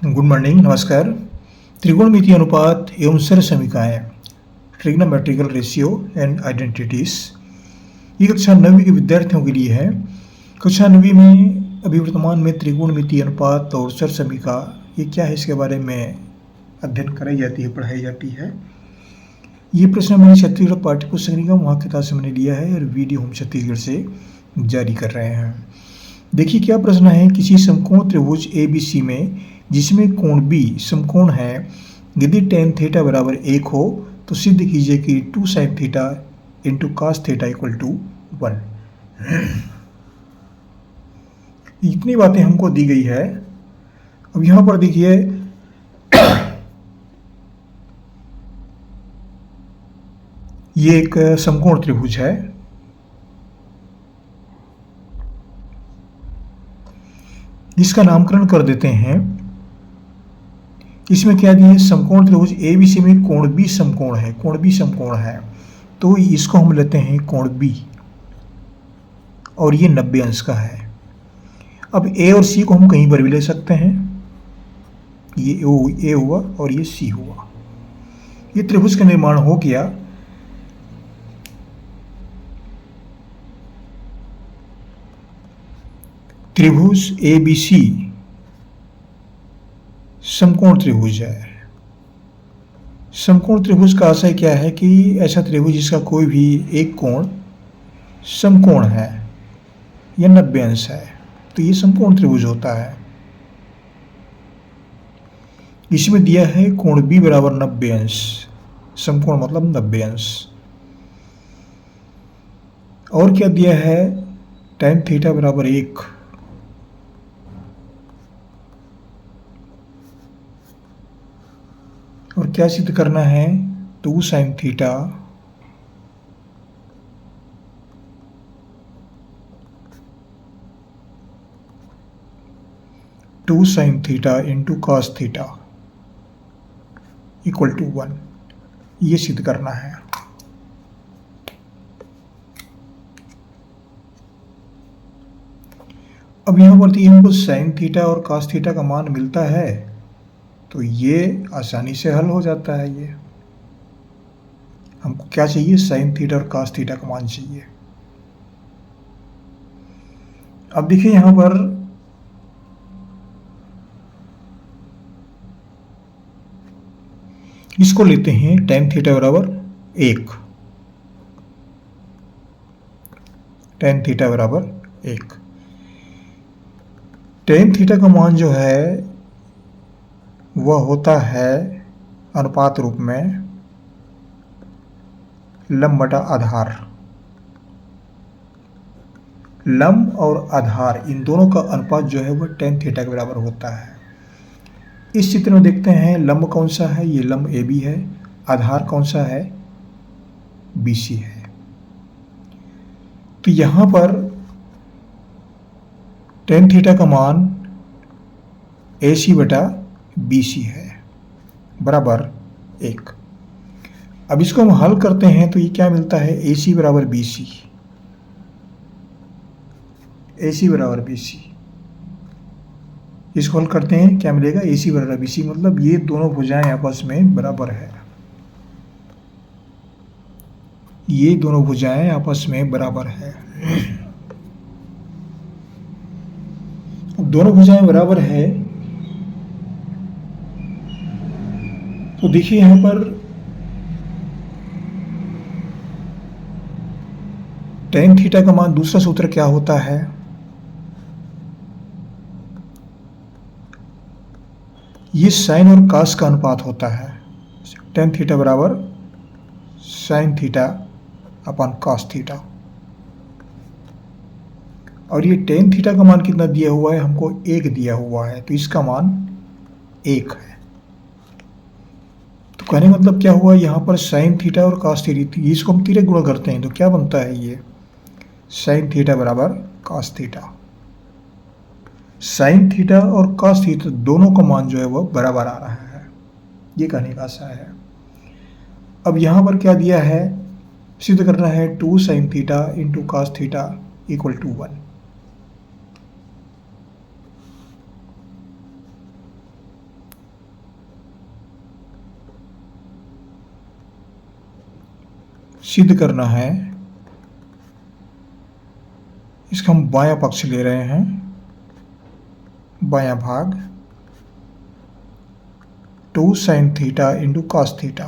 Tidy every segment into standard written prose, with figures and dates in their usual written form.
Good morning, नमस्कार। त्रिकोणमितीय अनुपात एवं सरल समीकरण, ट्रिग्नोमेट्रिकल रेशियो एंड आइडेंटिटीज। ये कक्षा 9वीं के विद्यार्थियों के लिए है। कक्षा 9वीं में अभी वर्तमान में त्रिकोणमितीय अनुपात और सरल समीकरण ये क्या है, इसके बारे में अध्ययन कराई जाती है, पढ़ाई जाती है। ये प्रश्न मैंने छत्तीसगढ़ पाठ्य पुस्तक निगम वहाँ किताब से मैंने लिया है और वीडियो हम छत्तीसगढ़ से जारी कर रहे हैं। देखिए क्या प्रश्न है। किसी समकोण त्रिभुज ABC में जिसमें कोण B समकोण है, यदि tan थीटा बराबर 1 हो तो सिद्ध कीजिए कि 2 sin theta into cos theta equal to 1। इतनी बातें हमको दी गई है। अब यहाँ पर देखिए ये एक समकोण त्रिभुज है। इसका नामकरण कर देते हैं। इसमें क्या दिया है, समकोण त्रिभुज ABC में कोण B समकोण है, कोण B समकोण है, तो इसको हम लेते हैं कोण B और ये 90 अंश का है। अब A और C को हम कहीं पर भी ले सकते हैं। ये A हुआ और ये C हुआ। ये त्रिभुज का निर्माण हो गया। त्रिभुज ABC समकोण त्रिभुज है। समकोण त्रिभुज का आशय क्या है कि ऐसा त्रिभुज जिसका कोई भी एक कोण समकोण है या 90 अंश है, तो ये समकोण त्रिभुज होता है। इसमें दिया है कोण B बराबर 90 अंश, समकोण मतलब 90 अंश। और क्या दिया है, tan थीटा बराबर 1, और क्या सिद्ध करना है, 2 sin theta into cos theta equal to 1, ये सिद्ध करना है। अब यहाँ पर हमको sin थीटा और cos थीटा का मान मिलता है, तो ये आसानी से हल हो जाता है। ये हमको क्या चाहिए, sin थीटा और cos थीटा का मान चाहिए। अब देखिए यहाँ पर इसको लेते हैं tan थीटा बराबर 1, tan थीटा बराबर 1। tan थीटा का मान जो है वह होता है अनुपात रूप में लंब बटा आधार। लंब और आधार इन दोनों का अनुपात जो है वह tan थीटा के बराबर होता है। इस चित्र में देखते हैं लंब कौन सा है, ये लंब AB है। आधार कौन सा है, BC है। तो यहां पर tan थीटा का मान AC बटा BC है बराबर 1। अब इसको हम हल करते हैं तो ये क्या मिलता है, AC बराबर BC, AC बराबर BC। इसको हल करते हैं, क्या मिलेगा, AC बराबर BC, मतलब ये दोनों भुजाएं आपस में बराबर है। ये दोनों भुजाएं आपस में बराबर है। अब दोनों भुजाएं बराबर है तो देखिए यहां पर tan थीटा का मान, दूसरा सूत्र क्या होता है, ये sin और cos का अनुपात होता है। tan थीटा बराबर sin थीटा अपन cos थीटा। और ये tan थीटा का मान कितना दिया हुआ है, हमको 1 दिया हुआ है, तो इसका मान 1 है। तो कहने मतलब क्या हुआ, यहाँ पर sin थीटा और cos थीटा, इसको हम तिरक गुणा करते हैं तो क्या बनता है, ये sin थीटा बराबर cos थीटा। sin थीटा और cos थीटा दोनों का मान जो है वह बराबर आ रहा है, ये कहने का आशा है। अब यहाँ पर क्या दिया है, सिद्ध करना है 2 sin theta into cos theta equal to 1। सिद्ध करना है, इसका हम बायां पक्ष ले रहे हैं, बायां भाग 2 sin theta into cos theta,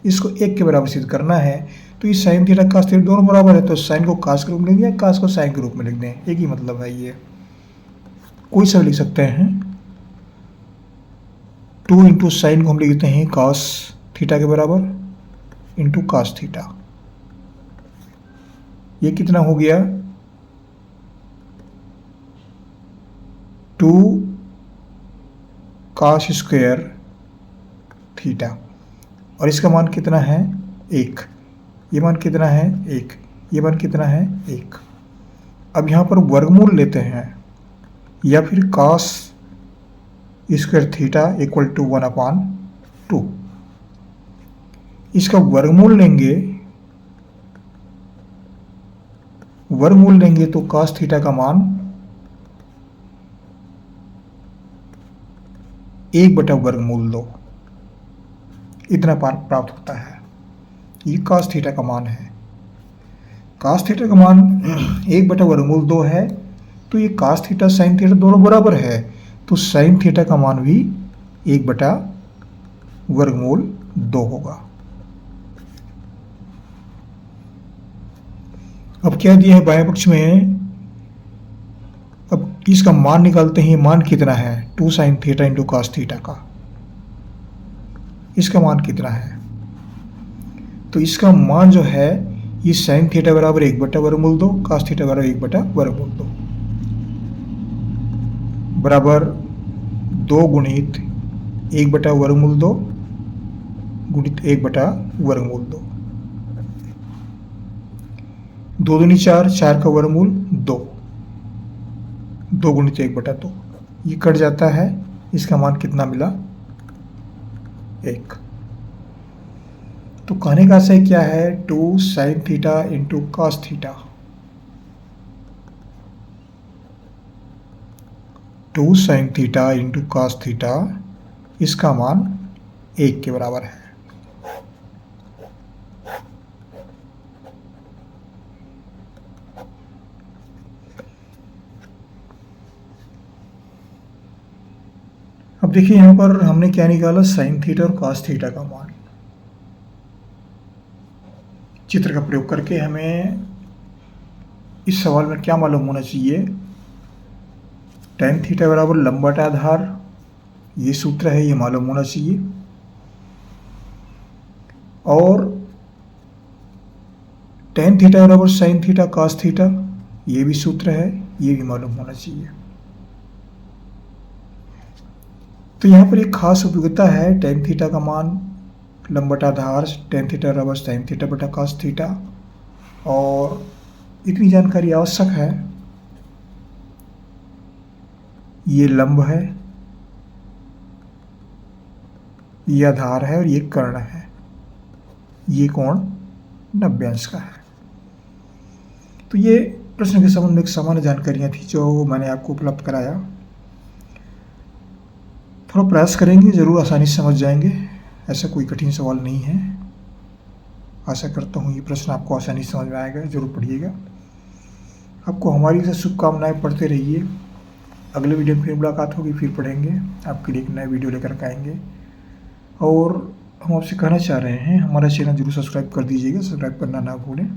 इसको 1 के बराबर सिद्ध करना है। तो ये sin थीटा cos थीटा दोनों बराबर है, तो sin को cos के रूप में लिख दें, cos को sin के रूप में लिख दें, एक ही मतलब है। ये कोई सा लिख सकते हैं। 2 इंटू साइन को हम लिखते हैं cos थीटा के बराबर इंटू cos थीटा। ये कितना हो गया 2 cos स्क्वायर थीटा, और इसका मान कितना है 1, ये मान कितना है 1, ये मान कितना है 1। अब यहाँ पर वर्गमूल लेते हैं, या फिर cos square theta equal to 1/2, इसका वर्गमूल लेंगे तो cos थीटा का मान 1/2 इतना प्राप्त होता है। ये cos थीटा का मान है। cos थीटा का मान 1/2 है, तो ये cos थीटा sin थीटा दोनों बराबर है, तो sin थीटा का मान भी 1/2 होगा। अब क्या दिया है बाएं पक्ष में, अब इसका मान निकालते हैं। मान कितना है 2 sin theta into cos theta का, इसका मान कितना है, तो इसका मान जो है ये sin थीटा बराबर 1/2, cos थीटा बराबर 1/2 बराबर 2 गुणित 1/2 गुणित 1/2। 2 दूनी 4, 4 का वर्गमूल 2, 2 गुणित 1/2, ये कट जाता है। इसका मान कितना मिला 1। तो कहने का आशय क्या है 2 sin theta into cos theta, 2 sin theta into cos theta, इसका मान 1 के बराबर है। अब देखिए यहाँ पर हमने क्या निकाला sin थीटा और cos थीटा का मान। चित्र का प्रयोग करके हमें इस सवाल में क्या मालूम होना चाहिए, tan थीटा बराबर लंब बटा आधार, ये सूत्र है, ये मालूम होना चाहिए। और tan थीटा बराबर sin थीटा cos थीटा, ये भी सूत्र है, ये भी मालूम होना चाहिए। तो यहाँ पर एक खास उपयोगिता है, tan थीटा का मान लंब बटा आधार, tan थीटा बराबर sin थीटा बटा cos थीटा, और इतनी जानकारी आवश्यक है। ये लंब है, ये आधार है और ये कर्ण है, ये कोण 90 अंश का है। तो ये प्रश्न के संबंध में एक सामान्य जानकारियाँ थी जो मैंने आपको उपलब्ध कराया। थोड़ा प्रयास करेंगे, ज़रूर आसानी से समझ जाएंगे। ऐसा कोई कठिन सवाल नहीं है। आशा करता हूँ ये प्रश्न आपको आसानी से समझ में आएगा। ज़रूर पढ़िएगा। आपको हमारी से शुभकामनाएं, पढ़ते रहिए। अगले वीडियो में फिर मुलाकात होगी, फिर पढ़ेंगे, आपके लिए एक नया वीडियो लेकर के आएंगे। और हम आपसे कहना चाह रहे हैं, हमारा चैनल जरूर सब्सक्राइब कर दीजिएगा, सब्सक्राइब करना ना भूलें।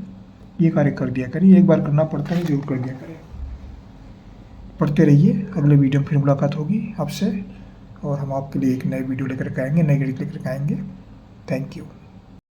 ये कार्य कर दिया करिए, एक बार करना पड़ता है, जरूर कर दिया करें। पढ़ते रहिए। अगले वीडियो में फिर मुलाकात होगी आपसे, और हम आपके लिए एक नए वीडियो लेकर के आएंगे, नए गणित लेकर के आएंगे। Thank you.